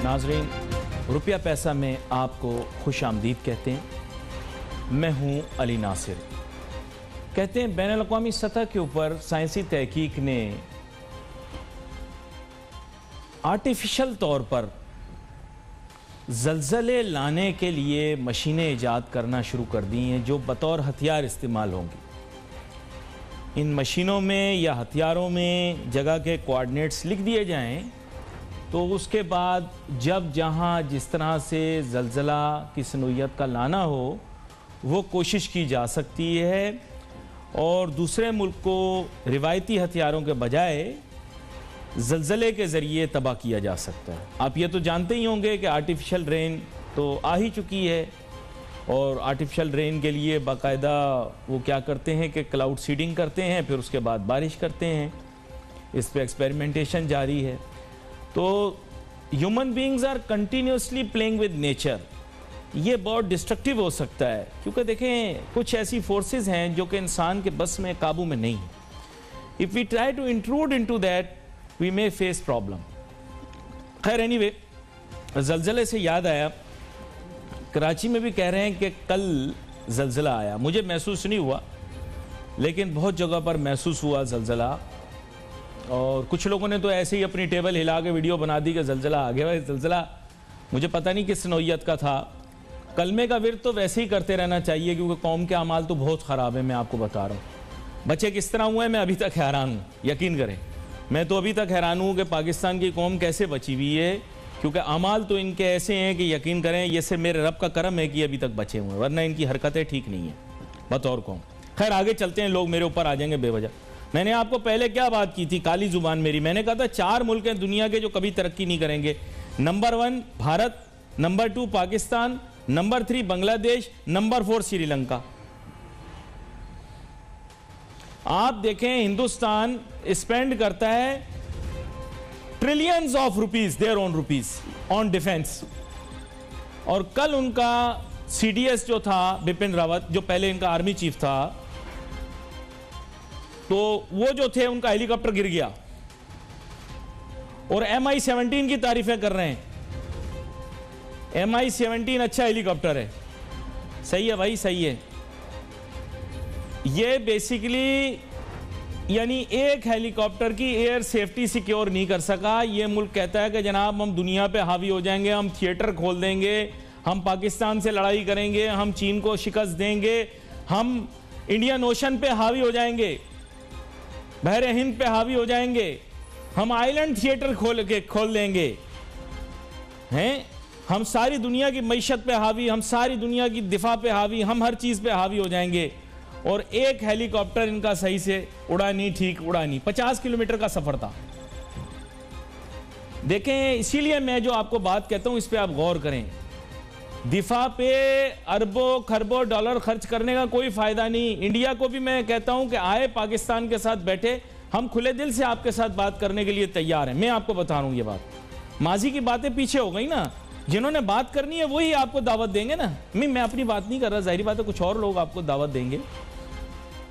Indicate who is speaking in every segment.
Speaker 1: नाजरीन, रुपया पैसा में आपको खुश आमदीद कहते हैं। मैं हूं अली नासिर। कहते हैं बैनुल-अक़वामी सतह के ऊपर साइंसी तहकीक ने आर्टिफिशियल तौर पर ज़लज़ले लाने के लिए मशीनें ईजाद करना शुरू कर दी हैं जो बतौर हथियार इस्तेमाल होंगी। इन मशीनों में या हथियारों में जगह के कोऑर्डिनेट्स लिख दिए जाएं तो उसके बाद जब जहां जिस तरह से ज़लज़ला की सनूयत का लाना हो वो कोशिश की जा सकती है और दूसरे मुल्क को रिवायती हथियारों के बजाय ज़लज़ले के ज़रिए तबाह किया जा सकता है। आप ये तो जानते ही होंगे कि आर्टिफिशियल रेन तो आ ही चुकी है और आर्टिफिशियल रेन के लिए बाकायदा वो क्या करते हैं कि क्लाउड सीडिंग करते हैं, फिर उसके बाद बारिश करते हैं। इस पे एक्सपेरिमेंटेशन जारी है। तो human beings are continuously playing with nature. ये बहुत डिस्ट्रक्टिव हो सकता है क्योंकि देखें कुछ ऐसी फोर्सेस हैं जो कि इंसान के बस में काबू में नहीं है। If we try to intrude into that we may face problem. खैर एनीवे, ज़लज़ले से याद आया, कराची में भी कह रहे हैं कि कल ज़लज़ला आया। मुझे महसूस नहीं हुआ लेकिन बहुत जगह पर महसूस हुआ ज़लज़ला, और कुछ लोगों ने तो ऐसे ही अपनी टेबल हिला के वीडियो बना दी कि ज़लज़ला आ गया। ज़लज़ला मुझे पता नहीं किस नौइयत का था। कलमे का विर्द तो वैसे ही करते रहना चाहिए क्योंकि कौम के अमाल तो बहुत ख़राब है। मैं आपको बता रहा हूँ बच्चे किस तरह हुए, मैं अभी तक हैरान हूँ। यकीन करें, मैं तो अभी तक हैरान हूँ कि पाकिस्तान की कौम कैसे बची हुई है, क्योंकि अमाल तो इनके ऐसे हैं कि यकीन करें ये से मेरे रब का करम है कि अभी तक बचे हुए हैं, वरना इनकी हरकतें ठीक नहीं है बतौर कौम। खैर आगे चलते हैं, लोग मेरे ऊपर आ जाएंगे बेवजह। मैंने आपको पहले क्या बात की थी, काली जुबान मेरी। मैंने कहा था 4 मुल्क हैं दुनिया के जो कभी तरक्की नहीं करेंगे। Number 1 Bharat, number 2 Pakistan, number 3 Bangladesh, number 4 Sri Lanka. आप देखें हिंदुस्तान स्पेंड करता है trillions of rupees, their own rupees, on defence. और कल उनका सीडीएस जो था बिपिन रावत, जो पहले इनका आर्मी चीफ था, तो वो जो थे उनका हेलीकॉप्टर गिर गया और MI-17 की तारीफें कर रहे हैं। MI-17 अच्छा हेलीकॉप्टर है। सही है भाई, सही है। ये बेसिकली यानी एक हेलीकॉप्टर की एयर सेफ्टी सिक्योर नहीं कर सका। ये मुल्क कहता है कि जनाब हम दुनिया पे हावी हो जाएंगे, हम थिएटर खोल देंगे, हम पाकिस्तान से लड़ाई करेंगे, हम चीन को शिकस्त देंगे, हम इंडियन ओशन पे हावी हो जाएंगे, बहरे हिंद पे हावी हो जाएंगे, हम आइलैंड थिएटर खोल देंगे, हैं, हम सारी दुनिया की मईशत पे हावी, हम सारी दुनिया की दिफा पे हावी, हम हर चीज पे हावी हो जाएंगे। और एक हेलीकॉप्टर इनका सही से उड़ा नहीं, ठीक उड़ा नहीं। 50 किलोमीटर का सफर था। देखें, इसीलिए मैं जो आपको बात कहता हूं इस पे आप गौर करें। दिफा पे अरबों खरबों डॉलर खर्च करने का कोई फायदा नहीं। इंडिया को भी मैं कहता हूं कि आए पाकिस्तान के साथ बैठे, हम खुले दिल से आपके साथ बात करने के लिए तैयार हैं। मैं आपको बता रहा हूं ये बात। माजी की बातें पीछे हो गई ना, जिन्होंने बात करनी है वही आपको दावत देंगे ना। मैं अपनी बात नहीं कर रहा, जाहिर बात है कुछ और लोग आपको दावत देंगे,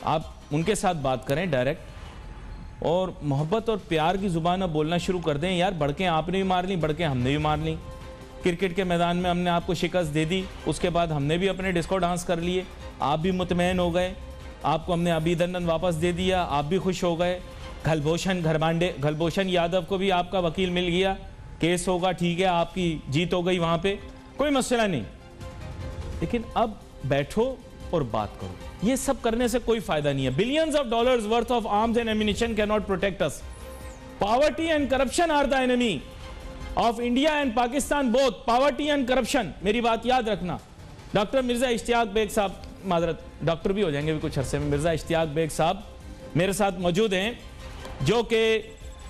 Speaker 1: आप उनके साथ बात करें डायरेक्ट। और मोहब्बत और प्यार की जुबान अब बोलना शुरू कर दें। यार बड़के आपने भी मार ली, बड़के हमने भी मार ली। क्रिकेट के मैदान में हमने आपको शिकस्त दे दी, उसके बाद हमने भी अपने डिस्को डांस कर लिए, आप भी मुतमैन हो गए, आपको हमने अभिनंदन वापस दे दिया, आप भी खुश हो गए। घलभूषण यादव को भी आपका वकील मिल गया, केस होगा, ठीक है, आपकी जीत हो गई, वहाँ पे कोई मसला नहीं। लेकिन अब बैठो और बात करो। ये सब करने से कोई फायदा नहीं है। Billions of dollars worth of arms and ammunition can not protect us. Poverty and corruption are the enemy of India and Pakistan both. Poverty and corruption, मेरी बात याद रखना। डॉक्टर मिर्जा इश्तियाक बेग साहब, माजरत डॉक्टर भी हो जाएंगे भी कुछ अरसे में, मिर्जा इश्तियाक बेग साहब मेरे साथ मौजूद हैं, जो कि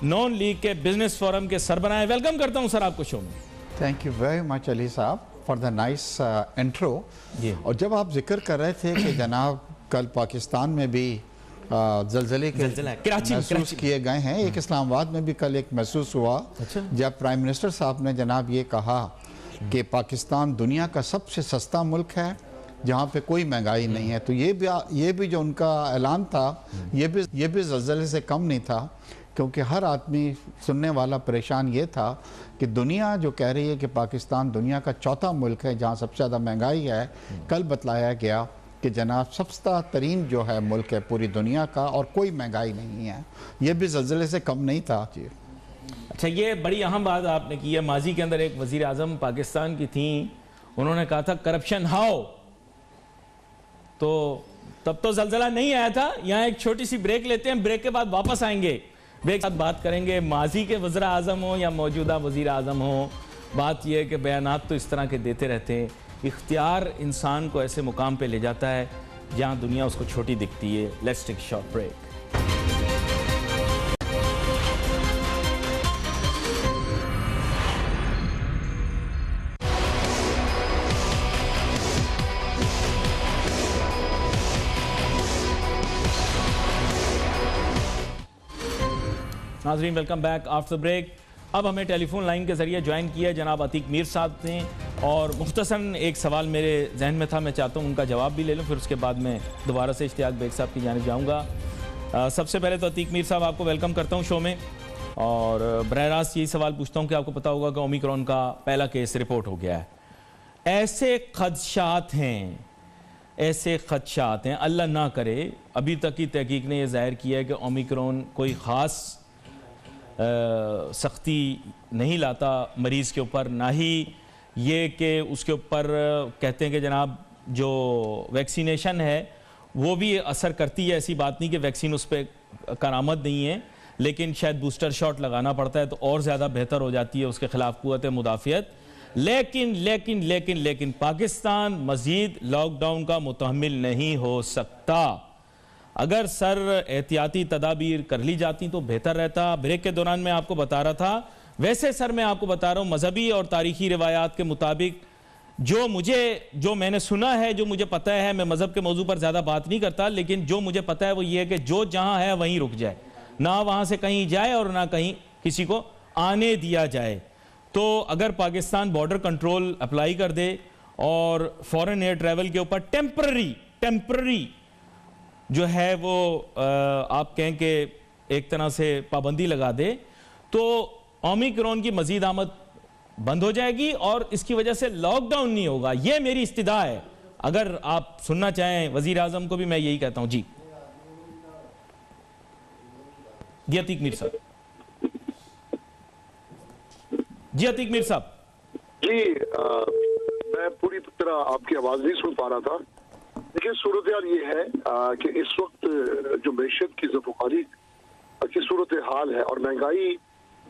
Speaker 1: नॉन लीग के बिजनेस फोरम के सरबराह हैं। वेलकम करता हूं सर आपको शो में।
Speaker 2: Thank you very much Ali साहब फॉर द नाइस इंट्रो। और जब आप जिक्र कर रहे थे कि जनाब कल पाकिस्तान में भी ज़लज़ले के महसूस किए गए हैं, एक इस्लामाबाद में भी कल एक महसूस हुआ। अच्छा? जब प्राइम मिनिस्टर साहब ने जनाब ये कहा कि पाकिस्तान दुनिया का सबसे सस्ता मुल्क है जहाँ पे कोई महंगाई नहीं है, तो ये भी जो उनका ऐलान था ये भी ज़लज़ले से कम नहीं था। क्योंकि हर आदमी सुनने वाला परेशान ये था कि दुनिया जो कह रही है कि पाकिस्तान दुनिया का चौथा मुल्क है जहाँ सबसे ज़्यादा महंगाई है, कल बतलाया गया कि जनाब सस्ता तरीन जो है मुल्क है पूरी दुनिया का और कोई महंगाई नहीं है। ये भी ज़लज़ले से कम नहीं था जी।
Speaker 1: अच्छा, ये बड़ी अहम बात आपने की है। माजी के अंदर एक वज़ीर आज़म पाकिस्तान की थी, उन्होंने कहा था करप्शन हाउ, तो तब तो ज़लज़ला नहीं आया था। यहाँ एक छोटी सी ब्रेक लेते हैं, ब्रेक के बाद वापस आएंगे, ब्रेक के साथ बात करेंगे। माजी के वज़ीर आज़म हो या मौजूदा वज़ीर आज़म हो, बात यह है कि बयानात तो इस तरह के देते रहते हैं। इख्तियार इंसान को ऐसे मुकाम पे ले जाता है जहाँ दुनिया उसको छोटी दिखती है। Let's take short break. नाज़रीन, वेलकम बैक आफ्टर ब्रेक। अब हमें टेलीफोन लाइन के ज़रिए ज्वाइन किया जनाब अतीक मीर साहब ने, और मुख्तसरन एक सवाल मेरे जहन में था, मैं चाहता हूँ उनका जवाब भी ले लूँ, फिर उसके बाद मैं दोबारा से इश्तियाक बेग साहब की जानिब जाऊँगा। सबसे पहले तो अतीक मीर साहब, आपको वेलकम करता हूँ शो में, और बरह रास्त यही सवाल पूछता हूँ कि आपको पता होगा कि ओमिक्रॉन का पहला केस रिपोर्ट हो गया है। ऐसे खदशात हैं, अल्लाह ना करे, अभी तक की तहकीक ने यह ज़ाहिर किया है कि ओमिक्रॉन कोई ख़ास सख्ती नहीं लाता मरीज़ के ऊपर, ना ही ये कि उसके ऊपर कहते हैं कि जनाब जो वैक्सीनेशन है वो भी असर करती है। ऐसी बात नहीं कि वैक्सीन उस पर करामत नहीं है, लेकिन शायद बूस्टर शॉट लगाना पड़ता है तो और ज़्यादा बेहतर हो जाती है उसके ख़िलाफ़ क़ुव्वत मुदाफ़ियत। लेकिन पाकिस्तान मज़ीद लॉकडाउन का मुतहम्मिल नहीं हो सकता। अगर सर एहतियाती तदाबीर कर ली जाती तो बेहतर रहता। ब्रेक के दौरान मैं आपको बता रहा था, वैसे सर मैं आपको बता रहा हूँ मजहबी और तारीखी रिवायात के मुताबिक जो मैंने सुना है, जो मुझे पता है, मैं मजहब के मौजू पर ज़्यादा बात नहीं करता, लेकिन जो मुझे पता है वो ये है कि जो जहाँ है वहीं रुक जाए, ना वहाँ से कहीं जाए और ना कहीं किसी को आने दिया जाए। तो अगर पाकिस्तान बॉर्डर कंट्रोल अप्लाई कर दे और फॉरेन एयर ट्रैवल के ऊपर टेम्पररी जो है वो आप कहें कि एक तरह से पाबंदी लगा दे, तो ओमिक्रॉन की मजीद आमद बंद हो जाएगी और इसकी वजह से लॉकडाउन नहीं होगा। ये मेरी इस्तिदा है। अगर आप सुनना चाहें वजीर आजम को भी मैं यही कहता हूं। जी अतीक मीर साहब। जी अतीक मीर साहब।
Speaker 3: जी मैं पूरी तरह आपकी आवाज नहीं सुन पा रहा था। देखिए, सूरत हाल ये है कि इस वक्त जो मैशत की ज़फ़ुक़ारी की सूरत हाल है और महंगाई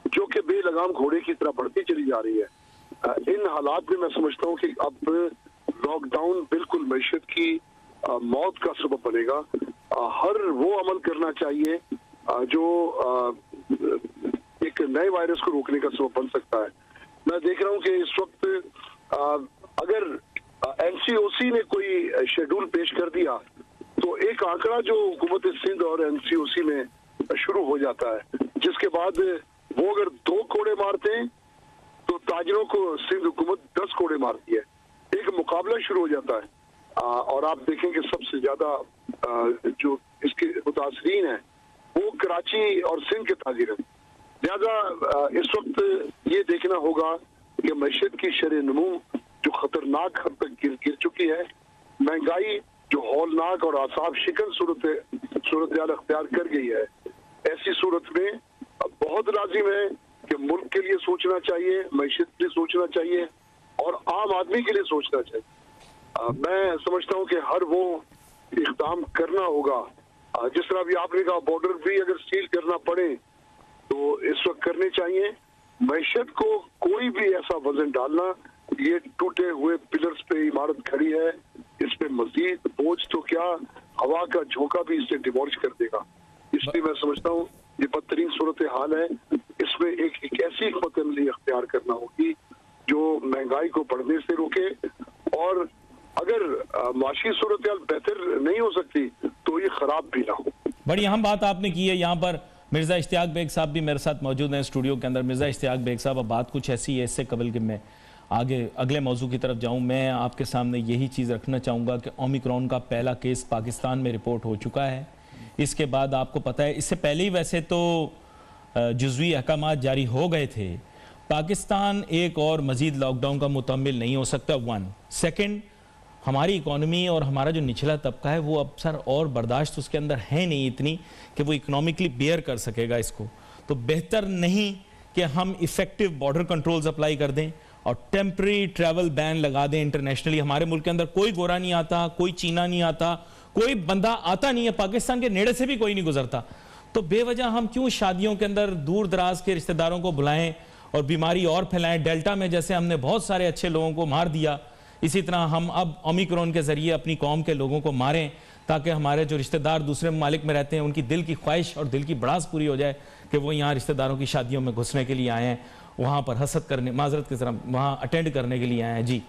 Speaker 3: जो कि बेलगाम घोड़े की तरह बढ़ती चली जा रही है, इन हालात में मैं समझता हूँ कि अब लॉकडाउन बिल्कुल मैशत की मौत का सबब बनेगा। हर वो अमल करना चाहिए जो एक नए वायरस को रोकने का सबब बन सकता है। मैं देख रहा हूँ कि इस वक्त अगर एनसीओसी ने कोई शेड्यूल पेश कर दिया तो एक आंकड़ा जो हुकूमत सिंध और एनसीओसी में शुरू हो जाता है, जिसके बाद वो अगर 2 कोड़े मारते हैं तो ताजरों को सिंध हुकूमत 10 कोड़े मारती है। एक मुकाबला शुरू हो जाता है और आप देखें कि सबसे ज्यादा जो इसके मुतासरीन है वो कराची और सिंध के ताजिर हैं। लिहाजा इस वक्त ये देखना होगा कि मैशत की शरह नमू जो खतरनाक हद तक गिर चुकी है, महंगाई जो हौलनाक और आसाब शिकन सूरत हाल अख्तियार कर गई है, ऐसी सूरत में बहुत लाजिम है कि मुल्क के लिए सोचना चाहिए, मैशत के लिए सोचना चाहिए और आम आदमी के लिए सोचना चाहिए। मैं समझता हूँ कि हर वो इक़दाम करना होगा, जिस तरह भी आपने कहा बॉर्डर भी अगर सील करना पड़े तो इस वक्त करने चाहिए। मैशत को कोई भी ऐसा वजन डालना, ये टूटे हुए पिलर्स पे इमारत खड़ी है, इस पे मजीद बोझ तो क्या हवा का झोंका भी इसे डिमोलिश कर देगा। इसलिए मैं समझता हूँ ये बदतरीन सूरत हाल है। इसमें एक ऐसी हिकमत अमली अख्तियार करना होगी जो महंगाई को बढ़ने से रोके, और अगर माशी सूरत हाल बेहतर नहीं हो सकती तो ये खराब भी ना हो।
Speaker 1: बड़ी अहम बात आपने की है। यहाँ पर मिर्ज़ा इश्तियाक बेग साहब भी मेरे साथ मौजूद हैं स्टूडियो के अंदर। मिर्ज़ा इश्तियाक बेग साहब, अब बात कुछ ऐसी है, इससे कबल कि मैं आगे अगले मौजू की तरफ जाऊं, मैं आपके सामने यही चीज़ रखना चाहूँगा कि ओमिक्रॉन का पहला केस पाकिस्तान में रिपोर्ट हो चुका है। इसके बाद आपको पता है, इससे पहले ही वैसे तो जुज़वी अहकामात जारी हो गए थे, पाकिस्तान एक और मज़ीद लॉकडाउन का मुतम्मिल नहीं हो सकता। 1 सेकेंड, हमारी इकॉनमी और हमारा जो निचला तबका है वो अब सर और बर्दाश्त उसके अंदर है नहीं इतनी कि वो इकोनॉमिकली बेयर कर सकेगा इसको। तो बेहतर नहीं कि हम इफ़ेक्टिव बॉर्डर कंट्रोल्स अप्लाई कर दें और टेम्प्रेरी ट्रैवल बैन लगा दें इंटरनेशनली। हमारे मुल्क के अंदर कोई गोरा नहीं आता, कोई चीना नहीं आता, कोई बंदा आता नहीं है, पाकिस्तान के नेड़े से भी कोई नहीं गुजरता। तो बेवजह हम क्यों शादियों के अंदर दूर दराज के रिश्तेदारों को बुलाएं और बीमारी और फैलाएं? डेल्टा में जैसे हमने बहुत सारे अच्छे लोगों को मार दिया, इसी तरह हम अब ओमिक्रॉन के ज़रिए अपनी कौम के लोगों को मारें ताकि हमारे जो रिश्तेदार दूसरे ममालिक में रहते हैं उनकी दिल की ख्वाहिश और दिल की बड़ास पूरी हो जाए कि वो यहाँ रिश्तेदारों की शादियों में घुसने के लिए आए हैं, वहाँ पर हसद करने, माजरत की तरह वहाँ अटेंड करने के लिए आए हैं। जी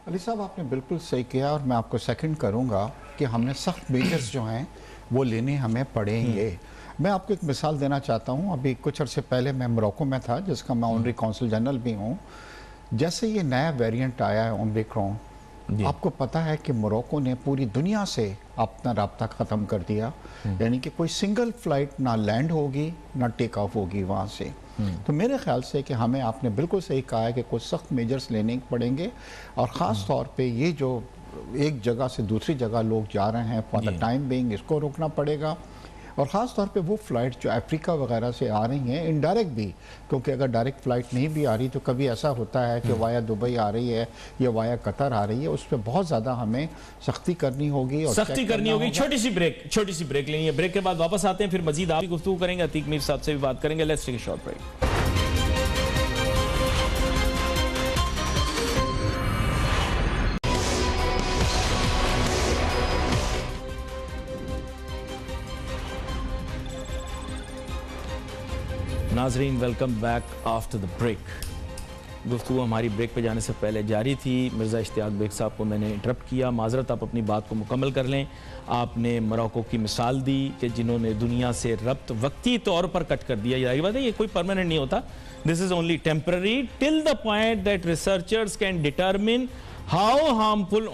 Speaker 2: अली साहब, आपने बिल्कुल सही किया और मैं आपको सेकंड करूँगा कि हमने सख्त मेजर्स जो हैं वो लेने हमें पड़ेंगे। मैं आपको एक मिसाल देना चाहता हूँ। अभी कुछ अर्से पहले मैं मोरक्को में था, जिसका मैं ऑनरी कौंसल जनरल भी हूँ। जैसे ये नया वेरिएंट आया है ओमिक्रॉन, आपको पता है कि मोरक्को ने पूरी दुनिया से अपना राब्ता ख़त्म कर दिया, यानी कि कोई सिंगल फ्लाइट ना लैंड होगी ना टेक ऑफ होगी वहाँ से। तो मेरे ख्याल से कि हमें, आपने बिल्कुल सही कहा है कि कुछ सख्त मेजर्स लेने पड़ेंगे और ख़ास तौर पे ये जो एक जगह से दूसरी जगह लोग जा रहे हैं फॉर द टाइम बीइंग, इसको रोकना पड़ेगा। और ख़ास तौर पे वो फ़्लाइट जो अफ्रीका वगैरह से आ रही हैं इनडायरेक्ट भी, क्योंकि अगर डायरेक्ट फ़्लाइट नहीं भी आ रही तो कभी ऐसा होता है कि वाया दुबई आ रही है या वाया कतर आ रही है, उस पर बहुत ज़्यादा हमें सख्ती करनी होगी और
Speaker 1: सख्ती करनी होगी। छोटी सी ब्रेक लेनी है। ब्रेक के बाद वापस आते हैं, फिर मजीद आप भी गुफ्तगू करेंगे, अतीक मीर साहब से भी बात करेंगे। Let's take a short break. नाजरीन, welcome back after the break. गुफ्तगू हमारी ब्रेक पे जाने से पहले जारी थी। मिर्ज़ा इश्तियाक बेग साहब को मैंने इंटरप्ट किया, माजरत, आप अपनी बात को मुकम्मल कर लें। आपने मोरक्को की मिसाल दी कि जिन्होंने दुनिया से रब्त वक्ती तौर पर कट कर दिया। यही बात है, ये कोई परमानेंट नहीं होता, this is only temporary till the point that researchers can determine how harmful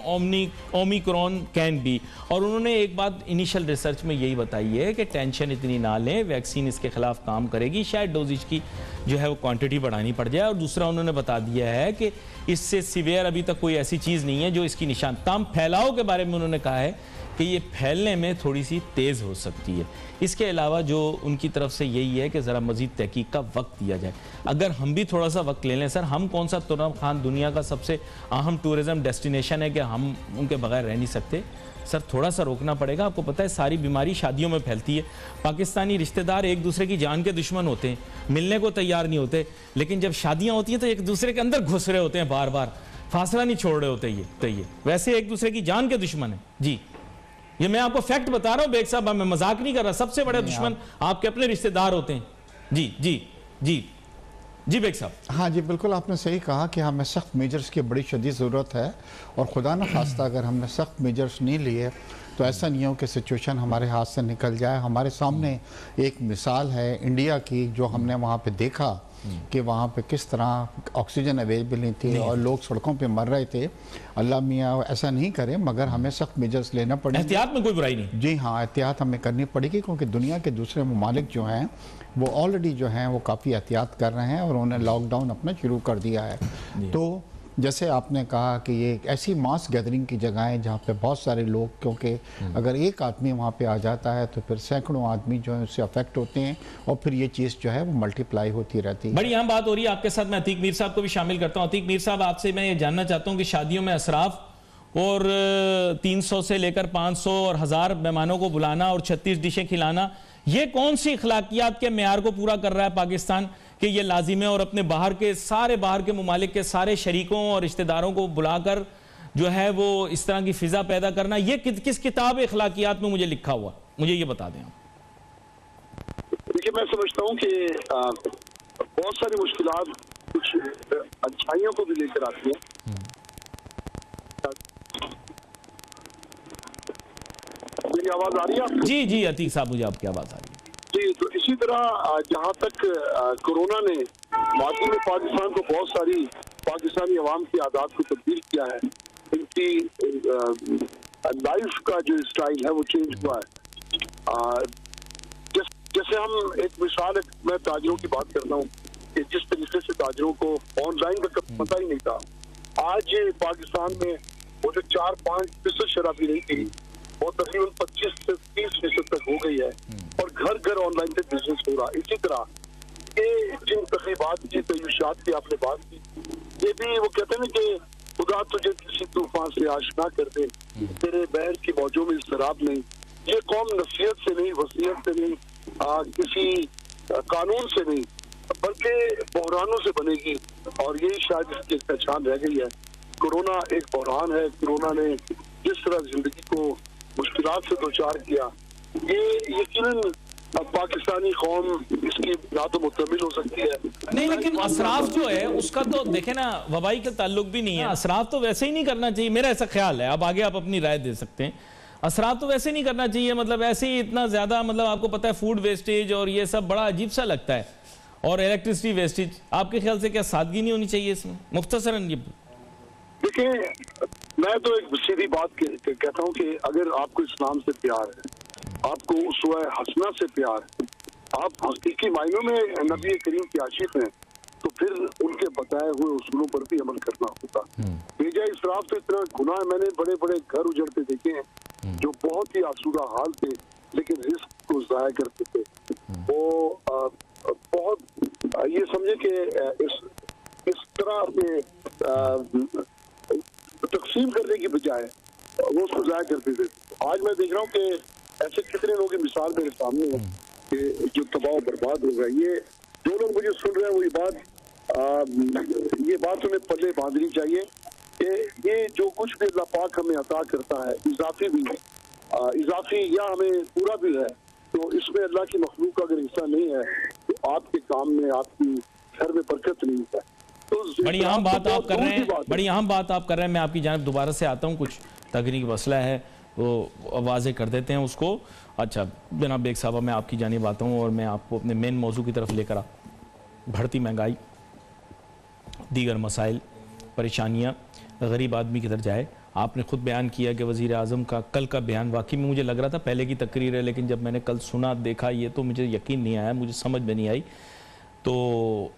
Speaker 1: Omicron can be. और उन्होंने एक बात इनिशियल रिसर्च में यही बताई है कि टेंशन इतनी ना लें, वैक्सीन इसके खिलाफ काम करेगी, शायद डोजेज की जो है वो क्वांटिटी बढ़ानी पड़ जाए। और दूसरा उन्होंने बता दिया है कि इससे सीवियर अभी तक कोई ऐसी चीज़ नहीं है जो इसकी निशान। ताम फैलाव के बारे में उन्होंने कहा है कि ये फैलने में थोड़ी सी तेज़ हो सकती है। इसके अलावा जो उनकी तरफ से यही है कि ज़रा मज़ीद तहकीक का वक्त दिया जाए। अगर हम भी थोड़ा सा वक्त ले लें सर, हम कौन सा तुरम खान दुनिया का सबसे अहम टूरिज़म डेस्टिनेशन है कि हम उनके बगैर रह नहीं सकते। सर थोड़ा सा रोकना पड़ेगा। आपको पता है सारी बीमारी शादियों में फैलती है। पाकिस्तानी रिश्तेदार एक दूसरे की जान के दुश्मन होते हैं, मिलने को तैयार नहीं होते, लेकिन जब शादियाँ होती हैं तो एक दूसरे के अंदर घुस रहे होते हैं, बार बार फासला नहीं छोड़ रहे होते। ये वैसे एक दूसरे की जान के दुश्मन है। जी, ये मैं आपको फैक्ट बता रहा हूं बेग साहब, मैं मजाक नहीं कर रहा। सबसे बड़े दुश्मन आपके अपने रिश्तेदार होते हैं। जी जी जी जी बेग साहब।
Speaker 2: हाँ जी, बिल्कुल आपने सही कहा कि हमें सख्त मेजर्स की बड़ी शदीद ज़रूरत है। और खुदा न खास्ता अगर हमने सख्त मेजर्स नहीं लिए तो ऐसा नहीं हो कि सिचुएशन हमारे हाथ से निकल जाए। हमारे सामने एक मिसाल है इंडिया की, जो हमने वहाँ पे देखा कि वहाँ पे किस तरह ऑक्सीजन अवेलेबल नहीं थी और लोग सड़कों पे मर रहे थे। अल्लाह मियाँ ऐसा नहीं करे, मगर हमें सख्त मेजर्स लेना पड़ेगा।
Speaker 1: एहतियात में कोई बुराई नहीं।
Speaker 2: जी हाँ, एहतियात हमें करनी पड़ेगी, क्योंकि दुनिया के दूसरे ममालिक जो हैं वो ऑलरेडी जो हैं वो काफ़ी एहतियात कर रहे हैं और उन्होंने लॉकडाउन अपना शुरू कर दिया है। तो जैसे आपने कहा कि ये एक ऐसी मास गैदरिंग की जगह है जहाँ पे बहुत सारे लोग, क्योंकि अगर एक आदमी वहाँ पे आ जाता है तो फिर सैकड़ों आदमी जो है उससे अफेक्ट होते हैं और फिर ये चीज़ जो है वो मल्टीप्लाई होती रहती है।
Speaker 1: बड़ी अहम बात हो रही है। आपके साथ मैं अतीक मीर साहब को भी शामिल करता हूँ। अतीक मीर साहब, आपसे मैं ये जानना चाहता हूँ कि शादियों में असराफ और 300 से लेकर 500 और 1000 मेहमानों को बुलाना और 36 डिशें खिलाना, ये कौन सी अखलाकियात के मेयार को पूरा कर रहा है पाकिस्तान कि ये लाजिम है? और अपने बाहर के ममालिक के सारे शरीकों और रिश्तेदारों को बुलाकर जो है वो इस तरह की फिजा पैदा करना, ये किस किताब अखलाकियात में मुझे लिखा हुआ, मुझे ये बता दें।
Speaker 3: देखिए, मैं समझता हूँ कि बहुत सारी मुश्किलात कुछ अच्छाइयों को भी लेकर आती है। मेरी आवाज आ रही है? जी
Speaker 1: जी अतीक साहब, मुझे आपकी आवाज आ रही है
Speaker 3: जी। तो इसी तरह जहाँ तक कोरोना ने मादी में पाकिस्तान को बहुत सारी पाकिस्तानी अवाम की आदत को तब्दील किया है, इनकी लाइफ का जो स्टाइल है वो चेंज हुआ है। जैसे हम एक मिसाल, मैं ताजरों की बात करता हूँ कि जिस तरीके से ताजरों को ऑनलाइन का पता ही नहीं था, आज पाकिस्तान में वो जो 4-5% शराब पी रही थी वो तकरीबन 25 से 30% तक हो गई है और घर घर ऑनलाइन पे बिजनेस हो रहा। इसी तरह ये जिन तकरीबात की तय्युशात की आपने बात की, ये भी वो कहते हैं ना कि खुदा तुझे किसी तूफान से आशना कर दे, तेरे बहर की मौजों में शराब नहीं। ये कौम नसीहत से नहीं, वसीयत से नहीं, किसी कानून से नहीं, बल्कि बहरानों से बनेगी और यही शायद इसकी एक पहचान रह गई है। कोरोना एक बहरान है। कोरोना ने जिस तरह जिंदगी को मुश्किलात से दो चार किया, ये यकीनन पाकिस्तानी कौम इसकी ना तो मुतमिल हो सकती है।
Speaker 1: नहीं, लेकिन असराफ जो है उसका तो देखे ना, वबाई का ताल्लुक भी नहीं है। असराफ तो वैसे ही नहीं करना चाहिए, मेरा ऐसा ख्याल है। अब आगे आप अपनी राय दे सकते हैं। असराफ तो वैसे नहीं करना चाहिए, मतलब ऐसे ही इतना ज्यादा, मतलब आपको पता है फूड वेस्टेज और ये सब बड़ा अजीब सा लगता है, और इलेक्ट्रिसिटी वेस्टेज। आपके ख्याल से क्या सादगी नहीं होनी चाहिए इसमें? मुख्तसरन ये
Speaker 3: देखिए, मैं तो एक सीधी बात कहता हूँ कि अगर आपको इस्लाम से प्यार है, आपको उसवा हसना से प्यार है, आप हकीकी मायनों में नबी करीम के आशिक हैं, तो फिर उनके बताए हुए उसूलों पर भी अमल करना होगा। बेजा इसराफ तो इतना गुनाह है। मैंने बड़े बड़े घर उजड़ते देखे हैं जो बहुत ही आसूदा हाल थे लेकिन रिस्क को जाया करते थे। वो बहुत ये समझे कि इस तरह से तकसीम करने की बजाय वो उसको जाया करते थे। आज मैं देख रहा हूँ कि ऐसे कितने लोगों की मिसाल मेरे सामने है कि जो तबाह बर्बाद हो गया। ये जो लोग मुझे सुन रहे हैं वो ये बात हमें पल्ले बांधनी चाहिए कि ये जो कुछ भी अल्लाह पाक हमें अता करता है, इजाफी भी है, इजाफी या हमें पूरा भी है, तो इसमें अल्लाह की मखलूक का अगर हिस्सा नहीं है तो आपके काम में, आपकी घर में बरकत नहीं है। तो
Speaker 1: बड़ी अहम बात आप कर रहे हैं, बड़ी अहम बात आप कर रहे हैं। मैं आपकी जानिब दोबारा से आता हूँ, कुछ तकनीकी मसला है वो वाज़े कर देते हैं उसको। अच्छा जनाब बेग साहब, मैं आपकी जानिब आता हूँ और मैं आपको अपने मेन मौजू की तरफ लेकर बढ़ती महंगाई, दीगर मसाइल, परेशानियाँ, गरीब आदमी किधर जाए। आपने खुद बयान किया कि वज़ीर आज़म का कल का बयान वाकई में मुझे लग रहा था पहले की तकरीर है, लेकिन जब मैंने कल सुना देखा ये तो मुझे यकीन नहीं आया, मुझे समझ में नहीं आई। तो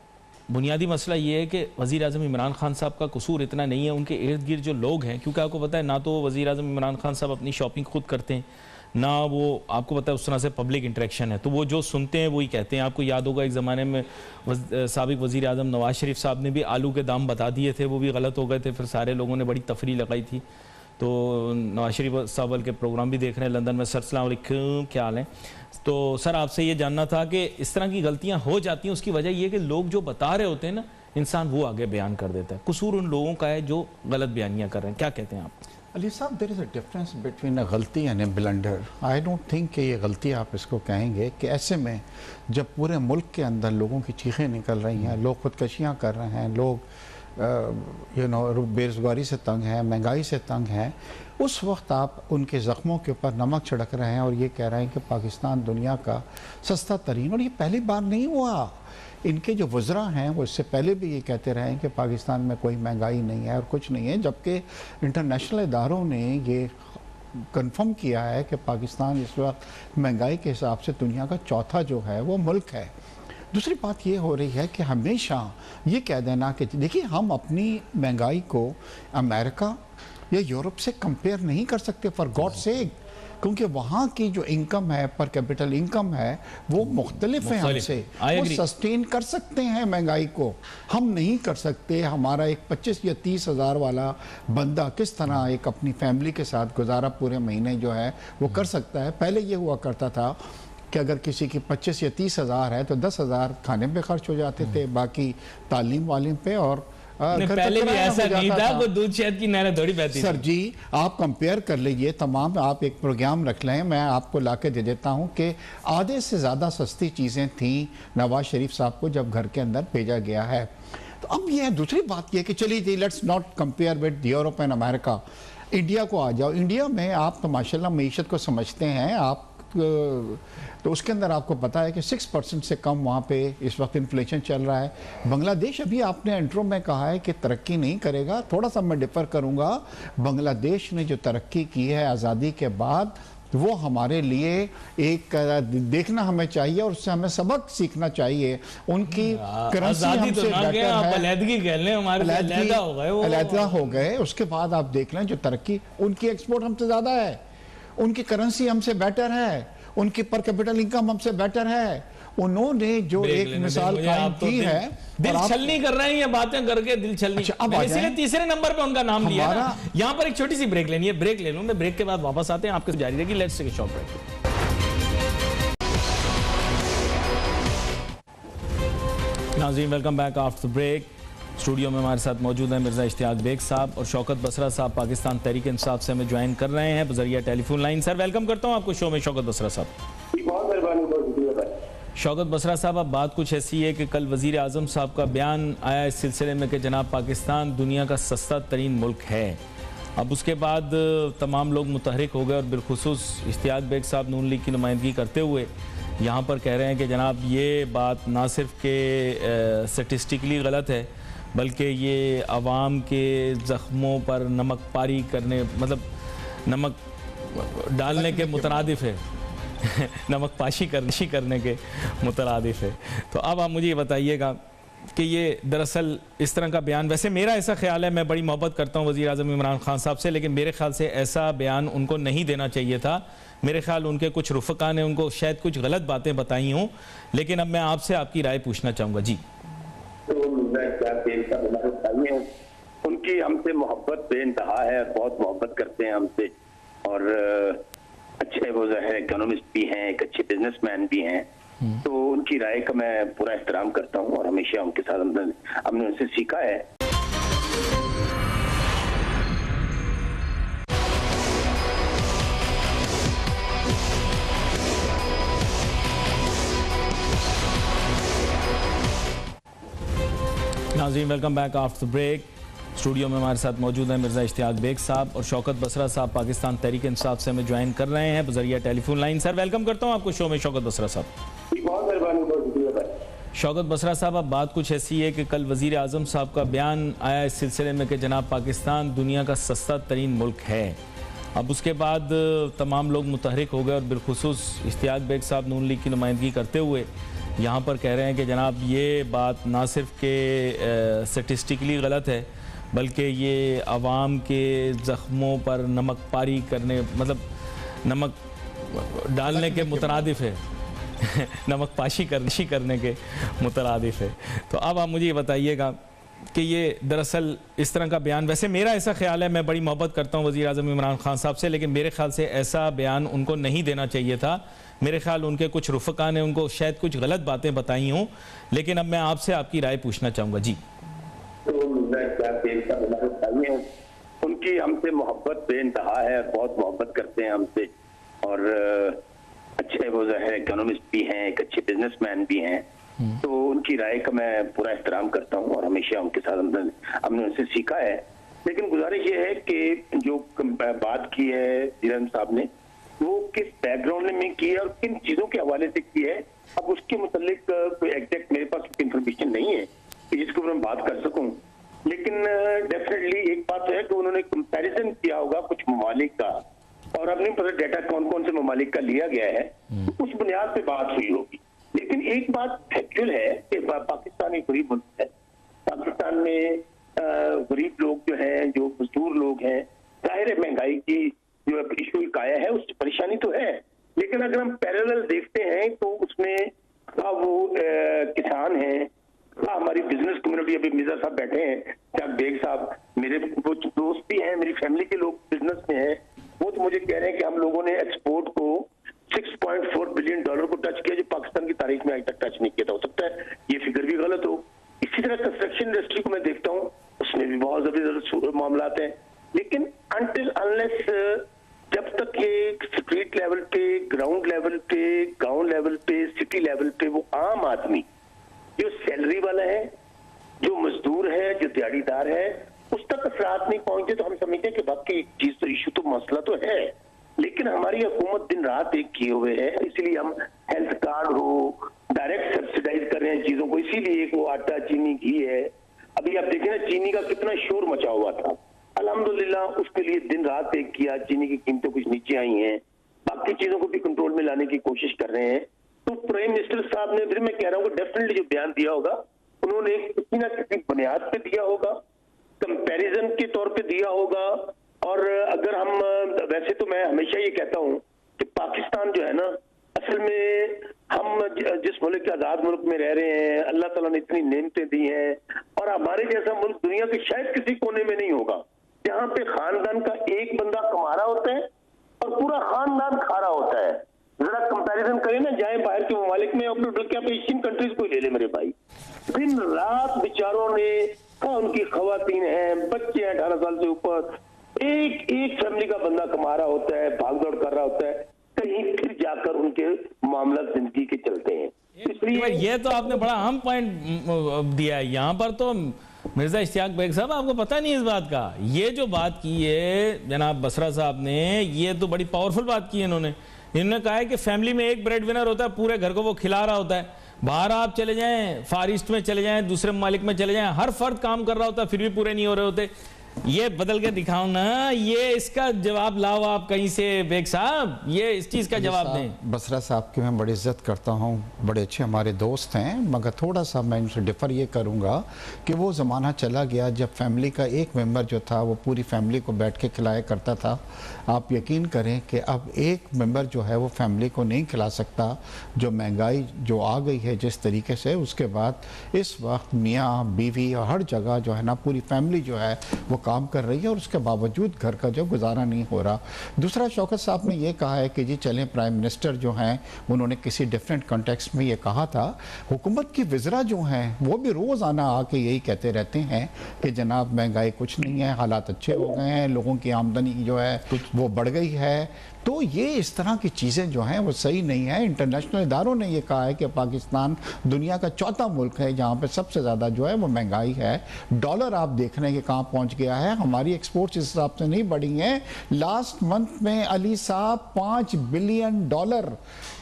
Speaker 1: बुनियादी मसला ये है कि वज़ीर आज़म इमरान खान साहब का कसूर इतना नहीं है, उनके इर्द गिर्द जो लोग हैं, क्योंकि आपको पता है ना तो वज़ीर आज़म इमरान खान साहब अपनी शॉपिंग खुद करते हैं, ना वो आपको पता है उस तरह से पब्लिक इंटरेक्शन है, तो वो जो सुनते हैं वही कहते हैं। आपको याद होगा एक ज़माने में साबिक़ वज़ीर आज़म नवाज़ शरीफ साहब ने भी आलू के दाम बता दिए थे, वो भी गलत हो गए थे, फिर सारे लोगों ने बड़ी तफरी लगाई थी। तो नवाज़ शरीफ साहब के प्रोग्राम भी देख रहे हैं लंदन में। सर अस्सलाम वालेकुम, क्या हाल है? तो सर आपसे ये जानना था कि इस तरह की गलतियाँ हो जाती हैं, उसकी वजह ये कि लोग जो बता रहे होते हैं ना, इंसान वो आगे बयान कर देता है। कसूर उन लोगों का है जो गलत बयानियाँ कर रहे हैं। क्या कहते हैं आप?
Speaker 2: अली साहब, there is a difference between a गलती and a blunder. I don't think कि ये गलती आप इसको कहेंगे कि ऐसे में जब पूरे मुल्क के अंदर लोगों की चीखें निकल रही हैं, लोग खुदकशियाँ कर रहे हैं, लोग बेरोज़गारी से तंग हैं, महंगाई से तंग हैं, उस वक्त आप उनके ज़ख्मों के ऊपर नमक छिड़क रहे हैं और ये कह रहे हैं कि पाकिस्तान दुनिया का सस्ता तरीन। और ये पहली बार नहीं हुआ, इनके जो वज़रा हैं वो इससे पहले भी ये कहते रहे हैं कि पाकिस्तान में कोई महंगाई नहीं है और कुछ नहीं है, जबकि इंटरनेशनल इदारों ने ये कंफर्म किया है कि पाकिस्तान इस वक्त महंगाई के हिसाब से दुनिया का चौथा जो है वो मुल्क है। दूसरी बात ये हो रही है कि हमेशा ये कह देना कि देखिए हम अपनी महंगाई को अमेरिका या यूरोप से कंपेयर नहीं कर सकते, फॉर गॉड सेक, क्योंकि वहाँ की जो इनकम है, पर कैपिटल इनकम है, वो मुख्तलिफ है हमसे। वो सस्टेन कर सकते हैं महंगाई को, हम नहीं कर सकते। हमारा एक 25 या 30 हज़ार वाला बंदा किस तरह एक अपनी फैमिली के साथ गुजारा पूरे महीने जो है वो कर सकता है? पहले ये हुआ करता था कि अगर किसी की 25 या 30 हज़ार है तो 10 हज़ार खाने पे खर्च हो जाते थे, बाकी तालीम वालीम पे और
Speaker 1: पहले भी ऐसा नहीं था, वो दूध शहद की नहरें थोड़ी बहती थी।
Speaker 2: सर जी आप कंपेयर कर लीजिए तमाम, आप एक प्रोग्राम रख लें, मैं आपको ला के दे देता हूं कि आधे से ज़्यादा सस्ती चीज़ें थी नवाज शरीफ साहब को जब घर के अंदर भेजा गया है। तो अब यह दूसरी बात यह कि चलिए जी let's not compare with Europe and America, India को आ जाओ। इंडिया में आप तो माशाल्लाह मईशत को समझते हैं आप, तो उसके अंदर आपको पता है कि 6% से कम वहाँ पे इस वक्त इन्फ्लेशन चल रहा है। बांग्लादेश अभी आपने इंट्रो में कहा है कि तरक्की नहीं करेगा, थोड़ा सा मैं डिफ़र करूँगा। बांग्लादेश ने जो तरक्की की है आज़ादी के बाद वो हमारे लिए एक देखना हमें चाहिए और उससे हमें सबक सीखना चाहिए। उनकी करेंसी हमसे बेटर है, अलहदा हो गए, उसके बाद आप देख लें जो तरक्की, उनकी एक्सपोर्ट हमसे ज्यादा है, उनकी करेंसी हमसे बेटर है, उनकी पर कैपिटल इनकम हमसे बेटर है। उन्होंने जो एक मिसाल कायम की है,
Speaker 1: दिल छलनी कर रहे हैं ये बातें करके, दिल छलनी। मैंने इसीलिए तीसरे नंबर पे उनका नाम लिया ना। यहां पर एक छोटी सी ब्रेक लेनी है, ब्रेक ले लूं मैं, ब्रेक के बाद वापस आते हैं, आपके जारी रहेगी। Let's take a short break. नाज़रीन welcome back after the break. Studio में हमारे साथ मौजूद हैं मिर्जा इश्तियाक बेग साहब और शौकत बसरा साहब, पाकिस्तान तहरीक इंसाफ से हमें ज्वाइन कर रहे हैं बजरिया टेलीफोन लाइन। सर वेलकम करता हूं आपको शो में। शौकत बसरा साहब,
Speaker 3: बहुत मेहरबानी।
Speaker 1: शौकत बसरा साहब, अब बात कुछ ऐसी है कि कल वज़ीर आज़म साहब का बयान आया इस सिलसिले में कि जनाब पाकिस्तान दुनिया का सस्ता तरीन मुल्क है। अब उसके बाद तमाम लोग मुतहरिक हो गए और बिलखुसूस इश्तियाक बेग साहब नून लीग की नुमाइंदगी करते हुए यहाँ पर कह रहे हैं कि जनाब ये बात ना सिर्फ के स्टेटिस्टिकली गलत है, बल्कि ये आवाम के ज़ख्मों पर नमक पारी करने, मतलब नमक डालने के मुतरादिफ है नमक पाशी करने के मुतरादिफ है। तो अब आप मुझे ये बताइएगा कि ये दरअसल इस तरह का बयान, वैसे मेरा ऐसा ख्याल है, मैं बड़ी मोहब्बत करता हूँ वज़ीर आज़म इमरान खान साहब से, लेकिन मेरे ख्याल से ऐसा बयान उनको नहीं देना चाहिए था। मेरे ख्याल उनके कुछ रुफ़क़ा ने उनको शायद कुछ गलत बातें बताई हों, लेकिन अब मैं आपसे आपकी राय पूछना चाहूँगा। जी,
Speaker 4: उनकी हमसे मोहब्बत बेइंतहा है, बहुत मोहब्बत करते हैं हमसे, और अच्छे वो है इकोनॉमिस्ट भी हैं, एक अच्छे बिजनेसमैन भी हैं, तो उनकी राय का मैं पूरा एहतराम करता हूं और हमेशा उनके साथ हमने उनसे सीखा है।
Speaker 1: नाज़रीन welcome back after the break. Studio में हमारे साथ मौजूद हैं मिर्जा इश्तियाक बेग साहब और शौकत बसरा साहब, पाकिस्तान तहरीक इंसाफ से हमें ज्वाइन कर रहे हैं बजरिया टेलीफोन लाइन। सर वेलकम करता हूं आपको शो में। शौकत बसरा साहब,
Speaker 4: बहुत मेहरबानी।
Speaker 1: शौकत बसरा साहब, अब बात कुछ ऐसी है कि कल वज़ीर आज़म साहब का बयान आया इस सिलसिले में कि जनाब पाकिस्तान दुनिया का सस्ता तरीन मुल्क है। अब उसके बाद तमाम लोग मुतहरिक हो गए और बिलखुसूस इश्तियाक बेग साहब नून लीग की नुमाइंदगी करते हुए यहाँ पर कह रहे हैं कि जनाब ये बात ना सिर्फ के स्टेटिस्टिकली गलत है, बल्कि ये आवाम के ज़ख्मों पर नमक पारी करने, मतलब नमक डालने के मुतरादिफ है नमक पाशी करने के मुतरादिफ है। तो अब आप मुझे ये बताइएगा कि ये दरअसल इस तरह का बयान, वैसे मेरा ऐसा ख्याल है, मैं बड़ी मोहब्बत करता हूँ वज़ीर आज़म इमरान खान साहब से, लेकिन मेरे ख्याल से ऐसा बयान उनको नहीं देना चाहिए था। मेरे ख्याल उनके कुछ रुफ़क़ा ने उनको शायद कुछ गलत बातें बताई हों, लेकिन अब मैं आपसे आपकी राय पूछना चाहूँगा। जी,
Speaker 4: उनकी हमसे मोहब्बत बेइंतहा है, बहुत मोहब्बत करते हैं हमसे, और अच्छे वो है इकोनॉमिस्ट भी हैं, एक अच्छे बिजनेसमैन भी हैं, तो उनकी राय का मैं पूरा एहतराम करता हूं और हमेशा उनके साथ हमने उनसे सीखा है। लेकिन गुजारिश ये है कि जो बात की है जीरन साहब ने, वो किस बैकग्राउंड में की है और किन चीजों के हवाले से की है, अब उसके मुतालिक कोई एग्जैक्ट मेरे पास इंफॉर्मेशन नहीं है कि जिसके ऊपर मैं बात कर सकूं। लेकिन डेफिनेटली एक बात है कि उन्होंने कंपैरिजन किया होगा कुछ ममालिक का, और अब नहीं पता डाटा कौन कौन से ममालिक का लिया गया है, तो उस बुनियाद पे बात हुई होगी। लेकिन एक बात फैक्चुअल है कि पाकिस्तान एक गरीब मुल्क है। पाकिस्तान में गरीब लोग जो हैं, जो मजदूर लोग हैं, जाहिर है महंगाई की जो इशू काया है उससे परेशानी तो है, लेकिन अगर हम पैरेलल देखते हैं तो उसमें वो किसान हैं, हमारी बिजनेस कम्युनिटी, अभी मिर्जा साहब बैठे हैं, क्या बेग साहब, मेरे वो दोस्त भी हैं, मेरी फैमिली के लोग बिजनेस में हैं, वो तो मुझे कह रहे हैं कि हम लोगों ने एक्सपोर्ट को $6.4 बिलियन को टच किया, जो पाकिस्तान की तारीख में आज तक टच नहीं किया था। हो सकता है ये फिगर भी गलत हो। इसी तरह कंस्ट्रक्शन इंडस्ट्री को मैं देखता हूँ, उसमें भी बहुत जबरदस्त मामला हैं। लेकिन अनटिल अनलेस जब तक ये स्ट्रीट लेवल पे, ग्राउंड लेवल पे, गांव लेवल पे, सिटी लेवल पे वो आम आदमी जो सैलरी वाला है, जो मजदूर है, जो दिहाड़ीदार है, उस तक असरात नहीं पहुंचे, तो हम समझते हैं कि बाकी चीज तो इशू तो मसला तो है, लेकिन हमारी हुकूमत दिन रात एक किए हुए है। इसलिए हम हेल्थ कार्ड हो, डायरेक्ट सब्सिडाइज कर रहे हैं चीजों को, इसीलिए वो आटा, चीनी, घी है। अभी आप देखें ना, चीनी का कितना शोर मचा हुआ था, अल्हम्दुलिल्लाह उसके लिए दिन रात एक किया, चीनी की कीमतें कुछ नीचे आई हैं। बाकी चीजों को भी कंट्रोल में लाने की कोशिश कर रहे हैं। तो प्राइम मिनिस्टर साहब ने, फिर मैं कह रहा हूँ, डेफिनेटली जो बयान दिया होगा उन्होंने किसी ना किसी बुनियाद पे दिया होगा, कंपैरिजन के तौर पे दिया होगा। और अगर हम, वैसे तो मैं हमेशा ये कहता हूँ कि पाकिस्तान जो है ना, असल में हम जिस मुल्क के आजाद मुल्क में रह रहे हैं, अल्लाह ताला ने इतनी नेमतें दी हैं, और हमारे जैसा मुल्क दुनिया के शायद किसी कोने में नहीं होगा जहां पे खानदान का एक बंदा कमा रहा होता है और पूरा खानदान खा रहा होता है। जरा कंपैरिजन करें ना, जाए बाहर के ममालिक में, अपने बल्कि आप एशियन कंट्रीज को ले ले मेरे भाई, दिन रात बेचारों ने, उनकी खवातीन हैं, बच्चे हैं 18 साल से ऊपर, एक एक फैमिली का बंदा कमा रहा होता है, भागदौड़ कर रहा होता है, कहीं फिर जाकर उनके मामला जिंदगी के चलते हैं। इसलिए
Speaker 1: ये तो आपने बड़ा अहम पॉइंट दिया है यहाँ पर। तो मिर्जा इश्तियाक बेग साहब, आपको पता नहीं इस बात का, ये जो बात की है जनाब बसरा साहब ने, ये तो बड़ी पावरफुल बात की है इन्होंने कहा है कि फैमिली में एक ब्रेड विनर होता है, पूरे घर को वो खिला रहा होता है। बाहर आप चले जाएं, फार ईस्ट में चले जाएं, दूसरे ममालिक में चले जाएं, हर फर्द काम कर रहा होता है, फिर भी पूरे नहीं हो रहे होते। ये बदल के दिखाओ ना, ये इसका जवाब लाओ आप कहीं से बेग साहब, ये इस चीज का जवाब दें।
Speaker 2: बसरा साहब की मैं बड़ी इज्जत करता हूँ, बड़े अच्छे हमारे दोस्त हैं, मगर थोड़ा सा मैं इनसे डिफर ये करूँगा कि वो ज़माना चला गया जब फैमिली का एक मेंबर जो था वो पूरी फैमिली को बैठ के खिलाया करता था। आप यकीन करें कि अब एक मेंबर जो है वो फैमिली को नहीं खिला सकता। जो महंगाई जो आ गई है जिस तरीके से, उसके बाद इस वक्त मियाँ बीवी और हर जगह जो है ना, पूरी फैमिली जो है वो काम कर रही है, और उसके बावजूद घर का जो गुजारा नहीं हो रहा। दूसरा, शौकत साहब ने ये कहा है कि जी चलें, प्राइम मिनिस्टर जो हैं उन्होंने किसी डिफरेंट कॉन्टेक्स्ट में ये कहा था। हुकूमत की वज़रा जो हैं वो भी रोज़ाना आके यही कहते रहते हैं कि जनाब महंगाई कुछ नहीं है, हालात अच्छे हो गए हैं, लोगों की आमदनी जो है वो बढ़ गई है। तो ये इस तरह की चीज़ें जो हैं वो सही नहीं है। इंटरनेशनल इदारों ने ये कहा है कि पाकिस्तान दुनिया का चौथा मुल्क है जहाँ पे सबसे ज़्यादा जो है वो महंगाई है। डॉलर आप देख रहे हैं कि कहाँ पहुँच गया है, हमारी एक्सपोर्ट्स इस हिसाब से नहीं बढ़ी हैं। लास्ट मंथ में अली साहब $5 बिलियन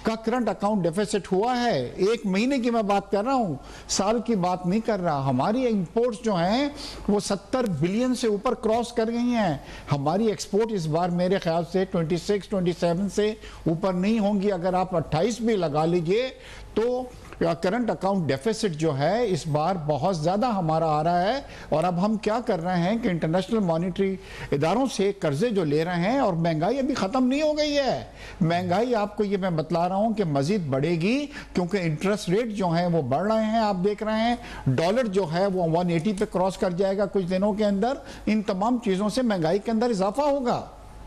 Speaker 2: का करंट अकाउंट डेफिसिट हुआ है। एक महीने की मैं बात कर रहा हूँ, साल की बात नहीं कर रहा। हमारी इंपोर्ट्स जो हैं वो 70 बिलियन से ऊपर क्रॉस कर गई हैं। हमारी एक्सपोर्ट इस बार मेरे ख्याल से 26-27 से ऊपर नहीं होंगी। अगर आप 28 भी लगा लीजिए तो करंट अकाउंट डेफिसिट जो है इस बार बहुत ज़्यादा हमारा आ रहा है। और अब हम क्या कर रहे हैं कि इंटरनेशनल मॉनिटरी इदारों से कर्जे जो ले रहे हैं, और महंगाई अभी ख़त्म नहीं हो गई है। महंगाई आपको ये मैं बतला रहा हूँ कि मज़ीद बढ़ेगी, क्योंकि इंटरेस्ट रेट जो हैं वो बढ़ रहे हैं। आप देख रहे हैं डॉलर जो है वो 180 पे क्रॉस कर जाएगा कुछ दिनों के अंदर। इन तमाम चीज़ों से महंगाई के अंदर इजाफा होगा।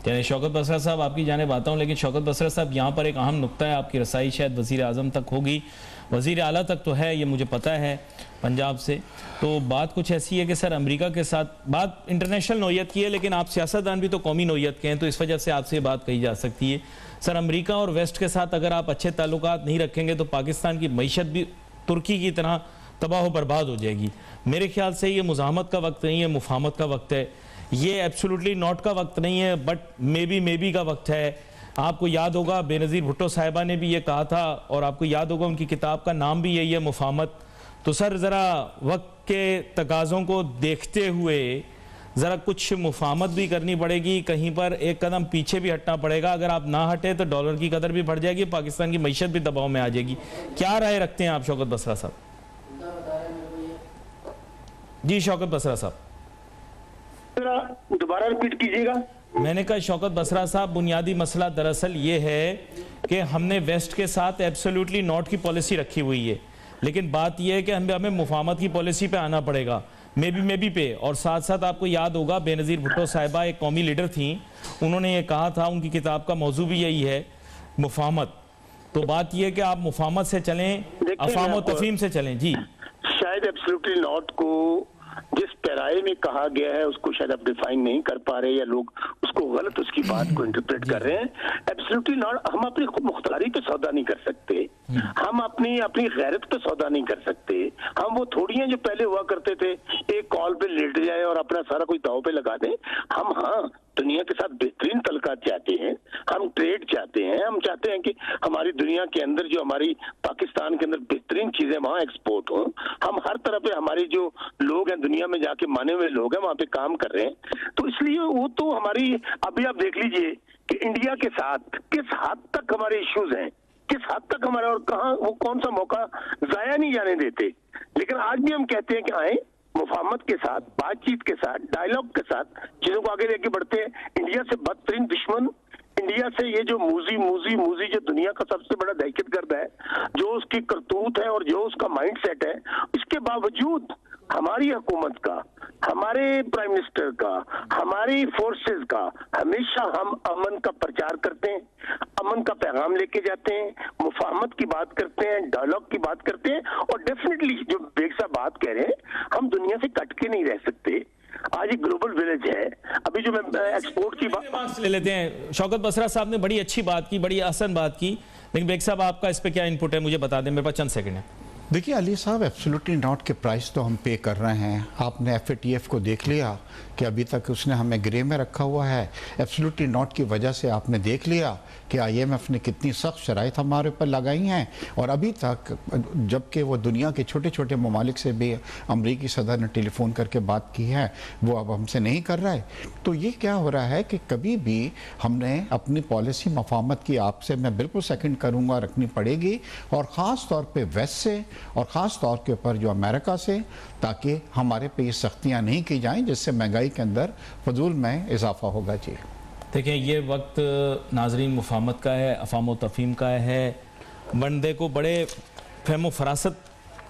Speaker 1: शौकत बसरा साहब, आपकी जाने आता हूँ, लेकिन शौकत बसरा साहब यहाँ पर एक अहम नुक्ता है, आपकी रसाई शायद वज़ीर आज़म तक होगी, वज़ीर आला तक तो है, ये मुझे पता है पंजाब से। तो बात कुछ ऐसी है कि सर अमेरिका के साथ बात इंटरनेशनल नौयत की है, लेकिन आप सियासतदान भी तो कौमी नौयत के हैं, तो इस वजह से आपसे ये बात कही जा सकती है। सर अमेरिका और वेस्ट के साथ अगर आप अच्छे ताल्लुकात नहीं रखेंगे तो पाकिस्तान की मईशत भी तुर्की की तरह तबाह बर्बाद हो जाएगी। मेरे ख्याल से ये मुज़ाहमत का वक्त नहीं है, मुफाहमत का वक्त है। ये एब्सोल्युटली नॉट का वक्त नहीं है, बट मे बी का वक्त है। आपको याद होगा बेनज़ीर भुट्टो साहिबा ने भी ये कहा था, और आपको याद होगा उनकी किताब का नाम भी यही है, मुफाहमत। तो सर ज़रा वक्त के तकाज़ों को देखते हुए ज़रा कुछ मुफाहमत भी करनी पड़ेगी, कहीं पर एक कदम पीछे भी हटना पड़ेगा। अगर आप ना हटे तो डॉलर की कदर भी बढ़ जाएगी, पाकिस्तान की मईशत भी दबाव में आ जाएगी। क्या राय रखते हैं आप शौकत बसरा साहब? जी शौकत बसरा साहब,
Speaker 4: दोबारा रिपीट कीजिएगा।
Speaker 1: मैंने कहा शौकत बसरा साहब, बुनियादी मसला दरअसल ये है कि हमने वेस्ट के साथ एब्सोल्युटली नॉट की पॉलिसी रखी हुई है, लेकिन बात यह है कि हमें मुफाहमत की पॉलिसी पे आना पड़ेगा, मे बी पे। और साथ साथ आपको याद होगा बेनज़ीर भुट्टो साहिबा एक कौमी लीडर थी, उन्होंने ये कहा था, उनकी किताब का मौजू भी यही है, मुफाहमत। तो बात यह है कि आप मुफाहमत से चलें, अफाम व तफहीम से चलें। जी
Speaker 4: शायद एब्सोल्युटली नॉट को जिस पैराए में कहा गया है उसको शायद आप डिफाइन नहीं कर पा रहे, या लोग उसको गलत उसकी बात को इंटरप्रेट कर रहे हैं। एब्सोल्युटली नॉट, हम अपनी खुद मुख्तारी पे सौदा नहीं कर सकते, हम अपनी गैरत पे सौदा नहीं कर सकते। हम वो थोड़ी हैं जो पहले हुआ करते थे, एक कॉल पे लेट जाए और अपना सारा कोई दाव पे लगा दे। हम हाँ दुनिया के साथ बेहतरीन तलका चाहते हैं, हम ट्रेड चाहते हैं, हम चाहते हैं कि हमारी दुनिया के अंदर जो हमारी पाकिस्तान के अंदर बेहतरीन चीजें वहां एक्सपोर्ट हो। हम हर तरह पे हमारी जो लोग हैं दुनिया में जाके माने हुए लोग हैं वहां पे काम कर रहे हैं। तो इसलिए वो तो हमारी, अभी आप देख लीजिए कि इंडिया के साथ किस हद तक हमारे इश्यूज हैं, किस हद तक हमारा, और कहां वो कौन सा मौका जाया नहीं जाने देते। लेकिन आज भी हम कहते हैं कि आए मुफाहमत के साथ, बातचीत के साथ, डायलॉग के साथ चीजों को आगे लेके बढ़ते हैं। इंडिया से बदतरीन दुश्मन, इंडिया से ये जो मूजी जो दुनिया का सबसे बड़ा दहशतगर्द है, जो उसकी करतूत है और जो उसका माइंड सेट है, इसके बावजूद हमारी हुकूमत का, हमारे प्राइम मिनिस्टर का, हमारी फोर्सेस का हमेशा हम अमन का प्रचार करते हैं, अमन का पैगाम लेके जाते हैं, मुफाहमत की बात करते हैं, डायलॉग की बात करते हैं। और डेफिनेटली जो बेग साहब बात कह रहे हैं, हम दुनिया से कट के नहीं रह सकते। आज एक ग्लोबल विलेज है। अभी जो मैं एक्सपोर्ट की बात
Speaker 1: ले लेते हैं, शौकत बसरा साहब ने बड़ी अच्छी बात की, बड़ी आसान बात की, लेकिन बेग साहब आपका इस पे क्या इनपुट है मुझे बता दें, मेरे पास चंद सेकंड है।
Speaker 2: देखिए अली साहब, एब्सोल्युटली नॉट के प्राइस तो हम पे कर रहे हैं। आपने FATF को देख लिया कि अभी तक उसने हमें ग्रे में रखा हुआ है। एब्सोल्युटली नॉट की वजह से आपने देख लिया कि IMF ने कितनी सख्त शराइत हमारे ऊपर लगाई हैं, और अभी तक जबकि वो दुनिया के छोटे छोटे ममालिक से भी अमरीकी सदर ने टेलीफोन करके बात की है, वो अब हमसे नहीं कर रहा है। तो ये क्या हो रहा है कि कभी भी हमने अपनी पॉलिसी मुफाहमत की, आपसे मैं बिल्कुल सेकंड करूँगा, रखनी पड़ेगी, और ख़ास तौर पर वेस्ट से और ख़ास तौर के ऊपर जो अमेरिका से, ताकि हमारे पे ये सख्तियाँ नहीं की जाएं जिससे महंगाई के अंदर फजूल में इजाफा होगा। जी
Speaker 1: देखिए, ये वक्त नाजरीन मुफाहमत का है, अफाम तफहीम का है। बंदे को बड़े फहम फरासत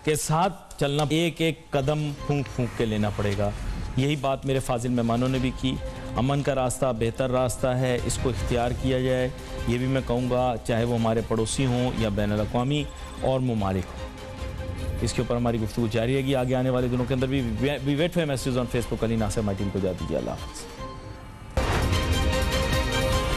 Speaker 1: के साथ चलना, एक एक कदम फूंक फूंक के लेना पड़ेगा। यही बात मेरे फाजिल मेहमानों ने भी की। अमन का रास्ता बेहतर रास्ता है, इसको इख्तियार किया जाए। ये भी मैं कहूँगा, चाहे वो हमारे पड़ोसी हों या बैनुल-अक़वामी और ममालिक हों। इसके ऊपर हमारी गुफ्तगू जारी रहेगी आगे आने वाले दिनों के अंदर भी। We wait for message on Facebook. Ali Nasir my team को जा दीजिए। अल्लाह हाफ़िज़।